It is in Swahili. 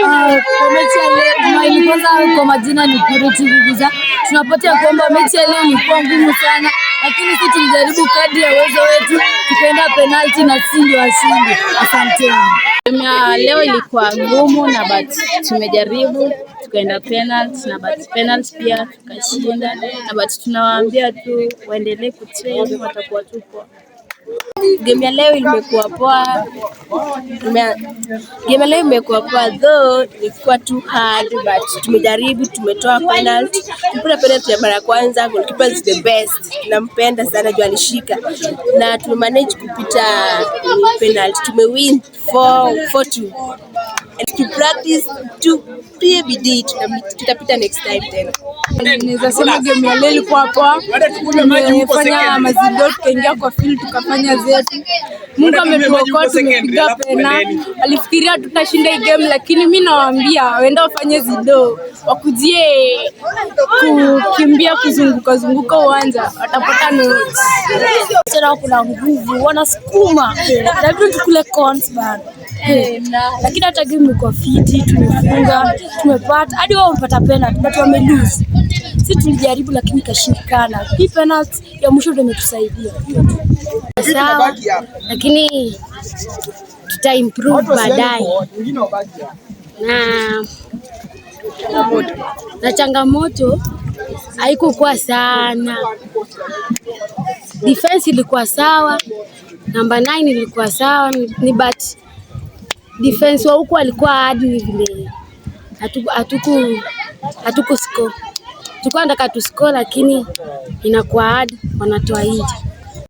Kwa mechi ya leo kwanza, kwa majina ni Purity Bubuza. Tunapata kwamba mechi ya leo ilikuwa ngumu sana, lakini sisi tulijaribu kadri ya uwezo wetu, tukaenda penalty na sisi ndio washindi. Asante. Leo ilikuwa ngumu na but tumejaribu tukaenda penalty na but penalty pia tukashinda, na but tunawaambia tu waendelee kutrain, watakuwa tu poa. Game ya leo imekuwa poa. Game leo imekuwa poa though ilikuwa too hard, but tumejaribu, tumetoa penalty. Tupata penalty ya mara kwanza, goalkeeper is the best. Nampenda sana juu alishika. Na tumemanage kupita penalty. Tumewin 4-2. And to practice to pia bidii tutapita next time tena. Naweza sema game ya leo ilikuwa poa. Tumefanya mazido, tukaingia kwa field tukafanya zetu. Mungu ametuokoa, tumepiga penalty. Alifikiria tutashinda hii game, lakini mimi nawaambia waende wafanye zido, wakujie kukimbia kuzunguka uwanja, watapata notes. Tena kuna nguvu, wanasukuma. Labda tukule cons bana. Lakini hata game iko fiti, tumefunga, tumepata hadi wao wamepata penalty but wame lose. Sisi tulijaribu lakini kashindikana. Hii penalty ya mwisho ndio imetusaidia. Sawa, lakini tuta improve baadaye. Na changamoto haikuwa sana. Defense ilikuwa sawa, number 9 ilikuwa sawa, ni but defense wa huko alikuwa hadi vile hatuku score. Tulikuwa tunataka tu score lakini inakuwa hadi wanatoa nje.